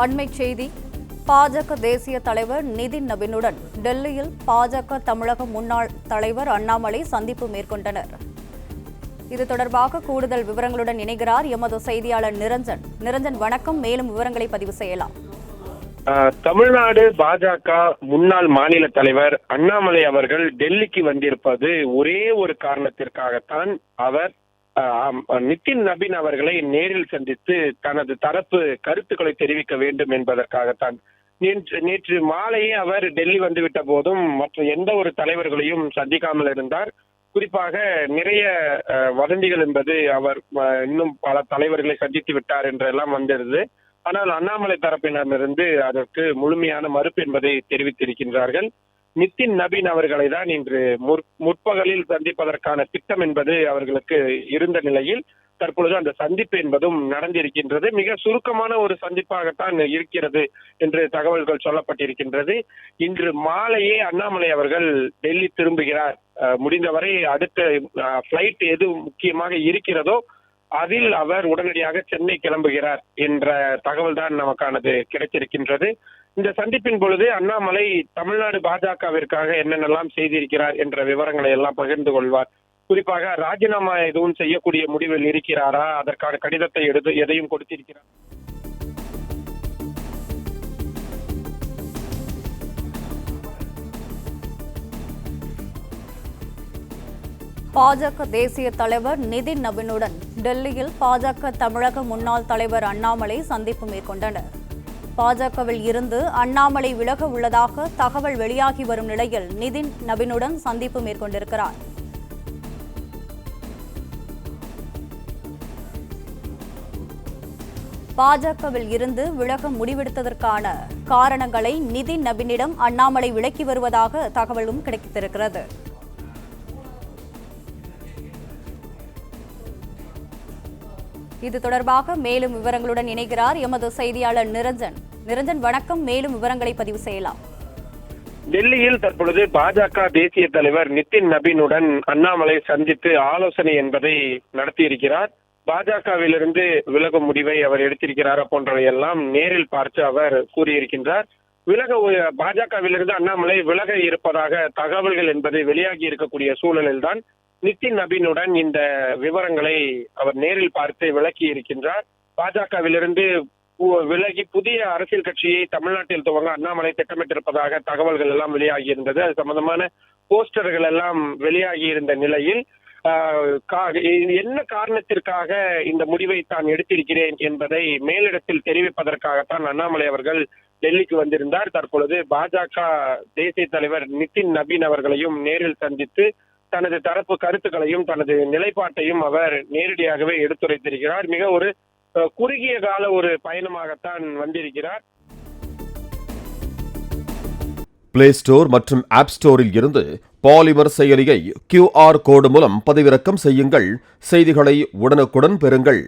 அண்மைச் செய்தி. பாஜக தேசிய தலைவர் நிதின் நபீனுடன் டெல்லியில் பாஜக தமிழக முன்னாள் தலைவர் அண்ணாமலை சந்திப்பு மேற்கொண்டனர். இது தொடர்பாக கூடுதல் விவரங்களுடன் இணைகிறார் எமது செய்தியாளர் நிரஞ்சன். நிரஞ்சன், வணக்கம். மேலும் விவரங்களை பதிவு செய்யலாம். தமிழ்நாடு பாஜக முன்னாள் மாநில தலைவர் அண்ணாமலை அவர்கள் டெல்லிக்கு வந்திருப்பது ஒரே ஒரு காரணத்திற்காகத்தான். அவர் நிதின் நபீன் அவர்களை நேரில் சந்தித்து தனது தரப்பு கருத்துக்களை தெரிவிக்க வேண்டும் என்பதற்காகத்தான். நேற்று மாலையே அவர் டெல்லி வந்துவிட்ட போதும் மற்ற எந்த ஒரு தலைவர்களையும் சந்திக்காமல் இருந்தார். குறிப்பாக நிறைய வதந்திகள் என்பது அவர் இன்னும் பல தலைவர்களை சந்தித்து விட்டார் என்றெல்லாம் வந்திருந்தது. ஆனால் அண்ணாமலை தரப்பினரிலிருந்து அதற்கு முழுமையான மறுப்பு என்பதை தெரிவித்திருக்கின்றார்கள். நிதின் நபீன் அவர்களை தான் இன்று முற்பகலில் சந்திப்பதற்கான திட்டம் என்பது அவர்களுக்கு இருந்த நிலையில் தற்பொழுது அந்த சந்திப்பு என்பதும் நடந்திருக்கின்றது. மிக சுருக்கமான ஒரு சந்திப்பாகத்தான் இருக்கிறது என்று தகவல்கள் சொல்லப்பட்டிருக்கின்றது. இன்று மாலையே அண்ணாமலை அவர்கள் டெல்லி திரும்புகிறார். முடிந்தவரை அடுத்த பிளைட் எது முக்கியமாக இருக்கிறதோ அதில் அவர் உடனடியாக சென்னை கிளம்புகிறார் என்ற தகவல் தான் நமக்கானது கிடைத்திருக்கின்றது. இந்த சந்திப்பின் பொழுது அண்ணாமலை தமிழ்நாடு பாஜகவிற்காக என்னென்னலாம் செய்திருக்கிறார் என்ற விவரங்களை எல்லாம் பகிர்ந்து கொள்வார். குறிப்பாக ராஜினாமா எதுவும் செய்யக்கூடிய முடிவில் இருக்கிறாரா, அதற்கான கடிதத்தை எதையும் கொடுத்திருக்கிறார். பாஜக தேசிய தலைவர் நிதின் நபீனுடன் டெல்லியில் பாஜக தமிழக முன்னாள் தலைவர் அண்ணாமலை சந்திப்பு மேற்கொண்டனர். பாஜகவில் இருந்து அண்ணாமலை விலக உள்ளதாக தகவல் வெளியாகி வரும் நிலையில் நிதின் நபீனுடன் சந்திப்பு மேற்கொண்டிருக்கிறார். பாஜகவில் இருந்து விலக முடிவெடுத்ததற்கான காரணங்களை நிதின் நபீனிடம் அண்ணாமலை விளக்கி வருவதாக தகவலும் கிடைத்திருக்கிறது. இது தொடர்பாக மேலும் விவரங்களுடன் இணைகிறார் எமது செய்தியாளர் நிரஞ்சன். நிரஞ்சன், வணக்கம். மேலும் விவரங்களை பதிவு செய்யலாம். டெல்லியில் தற்பொழுது பாஜக தேசிய தலைவர் நிதின் நபீனுடன் அண்ணாமலை சந்தித்து ஆலோசனை என்பதை நடத்தியிருக்கிறார். பாஜகவிலிருந்து விலகும் முடிவை அவர் எடுத்திருக்கிறார் போன்றவையெல்லாம் நேரில் பார்த்து அவர் கூறியிருக்கின்றார். பாஜகவிலிருந்து அண்ணாமலை விலக இருப்பதாக தகவல்கள் என்பது வெளியாகி இருக்கக்கூடிய சூழலில்தான் நிதின் நபீனுடன் இந்த விவரங்களை அவர் நேரில் பார்த்து விளக்கி இருக்கின்றார். பாஜகவிலிருந்து விலகி புதிய அரசியல் கட்சியை தமிழ்நாட்டில் துவங்க அண்ணாமலை திட்டமிட்டிருப்பதாக தகவல்கள் எல்லாம் வெளியாகி இருந்தது. அது சம்பந்தமான போஸ்டர்கள் எல்லாம் வெளியாகி இருந்த நிலையில் என்ன காரணத்திற்காக இந்த முடிவை தான் எடுத்திருக்கிறேன் என்பதை மேலிடத்தில் தெரிவிப்பதற்காகத்தான் அண்ணாமலை அவர்கள் டெல்லிக்கு வந்திருந்தார். தற்பொழுது பாஜக தேசிய தலைவர் நிதின் நபீன் அவர்களையும் நேரில் சந்தித்து தனது தரப்பு கருத்துக்களையும் தனது நிலைப்பாட்டையும் அவர் நேரடியாகவே எடுத்துரைத்திருக்கிறார். மிக ஒரு குறுகிய கால ஒரு பயணமாகத்தான் வந்திருக்கிறார். பிளே ஸ்டோர் மற்றும் ஆப் ஸ்டோரில் இருந்து பாலிமர் செயலியை QR கோடு மூலம் பதிவிறக்கம் செய்யுங்கள். செய்திகளை உடனுக்குடன் பெறுங்கள்.